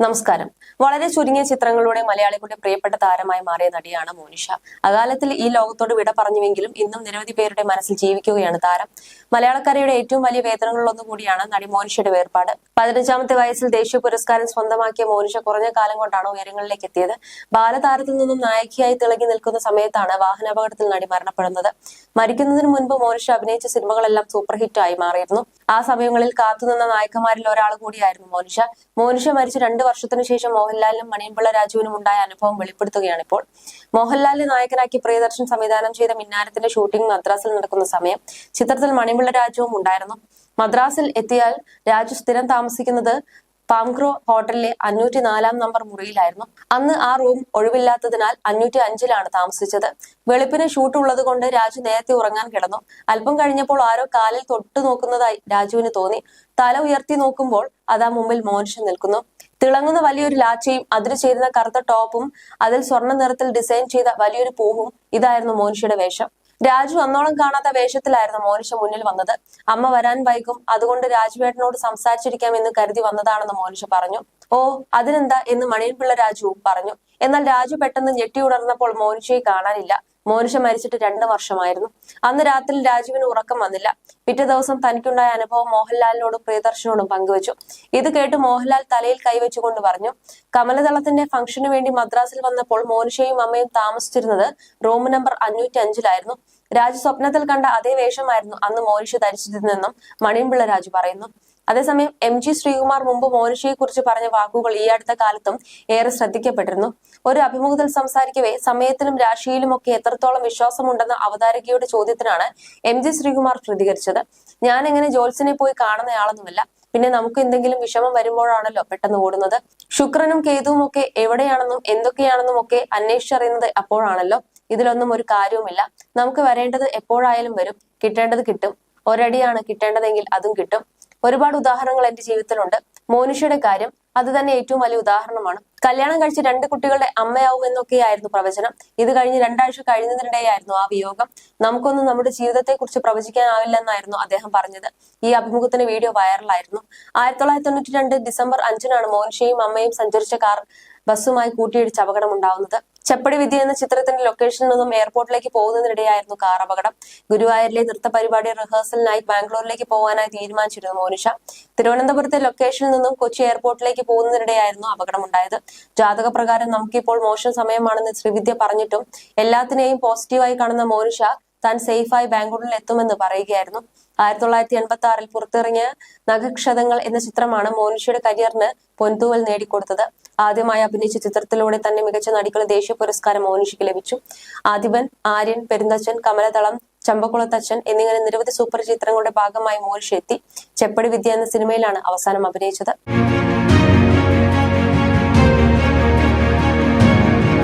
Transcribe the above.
നമസ്കാരം. വളരെ ചുരുങ്ങിയ ചിത്രങ്ങളിലൂടെ മലയാളികളുടെ പ്രിയപ്പെട്ട താരമായി മാറിയ നടിയാണ് മോനിഷ. അകാലത്തിൽ ഈ ലോകത്തോട് വിട പറഞ്ഞുവെങ്കിലും ഇന്നും നിരവധി പേരുടെ മനസ്സിൽ ജീവിക്കുകയാണ് താരം. മലയാളക്കരയുടെ ഏറ്റവും വലിയ വേദനകളിലൊന്നുകൂടിയാണ് നടി മോനിഷയുടെ വേർപാട്. 15ാമത്തെ വയസ്സിൽ ദേശീയ പുരസ്കാരം സ്വന്തമാക്കിയ മോനിഷ കുറഞ്ഞ കാലം കൊണ്ടാണ് ഉയരങ്ങളിലേക്ക് എത്തിയത്. ബാലതാരത്തിൽ നിന്നും നായികയായി തിളങ്ങി നിൽക്കുന്ന സമയത്താണ് വാഹനാപകടത്തിൽ നടി മരണപ്പെടുന്നത്. മരിക്കുന്നതിന് മുൻപ് മോനിഷ അഭിനയിച്ച സിനിമകളെല്ലാം സൂപ്പർ ഹിറ്റായി മാറിയിരുന്നു. ആ സമയങ്ങളിൽ കാത്തുനിന്ന നായികമാരിൽ ഒരാൾ കൂടിയായിരുന്നു മോനിഷ. മോനിഷ മരിച്ച 2 വർഷത്തിനു ശേഷം മോഹൻലാലിനും മണിയമ്പിള്ള രാജുവിനും ഉണ്ടായ അനുഭവം വെളിപ്പെടുത്തുകയാണ് ഇപ്പോൾ. മോഹൻലാലിനെ നായകനാക്കി പ്രിയദർശൻ സംവിധാനം ചെയ്ത മിന്നാരത്തിന്റെ ഷൂട്ടിംഗ് മദ്രാസിൽ നടക്കുന്ന സമയം ചിത്രത്തിൽ മണിയമ്പിള്ള രാജുവും ഉണ്ടായിരുന്നു. മദ്രാസിൽ എത്തിയാൽ രാജു സ്ഥിരം താമസിക്കുന്നത് പാംഗ്രോ ഹോട്ടലിലെ 504 നമ്പർ മുറിയിലായിരുന്നു. അന്ന് ആ റൂം ഒഴിവില്ലാത്തതിനാൽ 505-ലാണ് താമസിച്ചത്. വെളുപ്പിന് ഷൂട്ട് ഉള്ളത് കൊണ്ട് രാജു നേരത്തെ ഉറങ്ങാൻ കിടന്നു. അല്പം കഴിഞ്ഞപ്പോൾ ആരോ കാലിൽ തൊട്ടു നോക്കുന്നതായി രാജുവിന് തോന്നി. തല ഉയർത്തി നോക്കുമ്പോൾ അതാ മുമ്പിൽ മോനിഷ നിൽക്കുന്നു. തിളങ്ങുന്ന വലിയൊരു ലാച്ചയും അതിന് ചേരുന്ന കറുത്ത ടോപ്പും അതിൽ സ്വർണ്ണ നിറത്തിൽ ഡിസൈൻ ചെയ്ത വലിയൊരു പൂവും ഇതായിരുന്നു മോനിഷയുടെ വേഷം. രാജു അന്നോളം കാണാത്ത വേഷത്തിലായിരുന്നു മോനിഷ മുന്നിൽ വന്നത്. അമ്മ വരാൻ വൈകും, അതുകൊണ്ട് രാജുവേട്ടനോട് സംസാരിച്ചിരിക്കാം എന്ന് കരുതി വന്നതാണെന്ന് മോനിഷ പറഞ്ഞു. ഓ അതിനെന്താ എന്ന് മണിയൻപിള്ള രാജുവും പറഞ്ഞു. എന്നാൽ രാജു പെട്ടെന്ന് ഞെട്ടിയുണർന്നപ്പോൾ മോനിഷയെ കാണാനില്ല. മോനിഷ മരിച്ചിട്ട് 2 വർഷമായിരുന്നു. അന്ന് രാത്രി രാജുവിന് ഉറക്കം വന്നില്ല. പിറ്റേ ദിവസം തനിക്കുണ്ടായ അനുഭവം മോഹൻലാലിനോടും പ്രിയദർശനോടും പങ്കുവച്ചു. ഇത് കേട്ട് മോഹൻലാൽ തലയിൽ കൈവച്ചുകൊണ്ട് പറഞ്ഞു, കമലദളത്തിന്റെ ഫംഗ്ഷനു വേണ്ടി മദ്രാസിൽ വന്നപ്പോൾ മോനിഷയും അമ്മയും താമസിച്ചിരുന്നത് റൂം നമ്പർ 505-ലായിരുന്നു. രാജു സ്വപ്നത്തിൽ കണ്ട അതേ വേഷമായിരുന്നു അന്ന് മോനിഷ ധരിച്ചിരുന്നെന്നും മണിയമ്പിള്ള രാജു പറയുന്നു. അതേസമയം MG ശ്രീകുമാർ മുമ്പ് മോനിഷയെ കുറിച്ച് പറഞ്ഞ വാക്കുകൾ ഈ അടുത്ത കാലത്തും ഏറെ ശ്രദ്ധിക്കപ്പെട്ടിരുന്നു. ഒരു അഭിമുഖത്തിൽ സംസാരിക്കവേ സമയത്തിലും രാശിയിലുമൊക്കെ എത്രത്തോളം വിശ്വാസമുണ്ടെന്ന അവതാരകയുടെ ചോദ്യത്തിനാണ് MG ശ്രീകുമാർ പ്രതികരിച്ചത്. ഞാൻ എങ്ങനെ ജോത്സ്യനെ പോയി കാണുന്നയാളൊന്നുമല്ല. പിന്നെ നമുക്ക് എന്തെങ്കിലും വിഷമം വരുമ്പോഴാണല്ലോ പെട്ടെന്ന് ഓടുന്നത്. ശുക്രനും കേതുവും ഒക്കെ എവിടെയാണെന്നും എന്തൊക്കെയാണെന്നും ഒക്കെ അന്വേഷിച്ചറിയുന്നത് അപ്പോഴാണല്ലോ. ഇതിലൊന്നും ഒരു കാര്യവുമില്ല. നമുക്ക് വരേണ്ടത് എപ്പോഴായാലും വരും, കിട്ടേണ്ടത് കിട്ടും. ഒരടിയാണ് കിട്ടേണ്ടതെങ്കിൽ അതും കിട്ടും. ഒരുപാട് ഉദാഹരണങ്ങൾ എന്റെ ജീവിതത്തിലുണ്ട്. മോനിഷയുടെ കാര്യം അത് തന്നെ ഏറ്റവും വലിയ ഉദാഹരണമാണ്. കല്യാണം കഴിച്ച് 2 കുട്ടികളുടെ അമ്മയാവുമെന്നൊക്കെയായിരുന്നു പ്രവചനം. ഇത് കഴിഞ്ഞ് 2 ആഴ്ച കഴിഞ്ഞതിനിടെയായിരുന്നു ആ വിയോഗം. നമുക്കൊന്നും നമ്മുടെ ജീവിതത്തെ കുറിച്ച് പ്രവചിക്കാനാവില്ലെന്നായിരുന്നു അദ്ദേഹം പറഞ്ഞത്. ഈ അഭിമുഖത്തിന് വീഡിയോ വൈറലായിരുന്നു. 1992 ഡിസംബർ 5-നാണ് മോനിഷയും അമ്മയും സഞ്ചരിച്ച കാർ ബസ്സുമായി കൂട്ടിയിടിച്ച് അപകടമുണ്ടാവുന്നത്. ചെപ്പടി വിദ്യ എന്ന ചിത്രത്തിന്റെ ലൊക്കേഷനിൽ നിന്നും എയർപോർട്ടിലേക്ക് പോകുന്നതിനിടെയായിരുന്നു കാർ അപകടം. ഗുരുവായൂരിലെ നൃത്ത പരിപാടി റിഹേഴ്സലിനായി ബാംഗ്ലൂരിലേക്ക് പോകാനായി തീരുമാനിച്ചിരുന്നു മോനിഷ. തിരുവനന്തപുരത്തെ ലൊക്കേഷനിൽ നിന്നും കൊച്ചി എയർപോർട്ടിലേക്ക് പോകുന്നതിനിടെയായിരുന്നു അപകടമുണ്ടായത്. ജാതക പ്രകാരം നമുക്കിപ്പോൾ മോശം സമയമാണെന്ന് ശ്രീവിദ്യ പറഞ്ഞിട്ടും എല്ലാത്തിനെയും പോസിറ്റീവായി കാണുന്ന മോനിഷ താൻ സേഫായി ബാംഗ്ലൂരിൽ എത്തുമെന്ന് പറയുകയായിരുന്നു. 1986-ൽ പുറത്തിറങ്ങിയ നഖക്ഷതങ്ങൾ എന്ന ചിത്രമാണ് മോനിഷയുടെ കരിയറിന് പൊൻതൂവൽ നേടിക്കൊടുത്തത്. ആദ്യമായി അഭിനയിച്ച ചിത്രത്തിലൂടെ തന്നെ മികച്ച നടിക്കുള്ള ദേശീയ പുരസ്കാരം മോനിഷയ്ക്ക് ലഭിച്ചു. ആദിപൻ, ആര്യൻ, പെരുന്തച്ചൻ, കമലദളം, ചമ്പക്കുളത്തച്ഛൻ എന്നിങ്ങനെ നിരവധി സൂപ്പർ ചിത്രങ്ങളുടെ ഭാഗമായി മോനിഷ എത്തി. ചെപ്പടി വിദ്യ എന്ന സിനിമയിലാണ് അവസാനം അഭിനയിച്ചത്.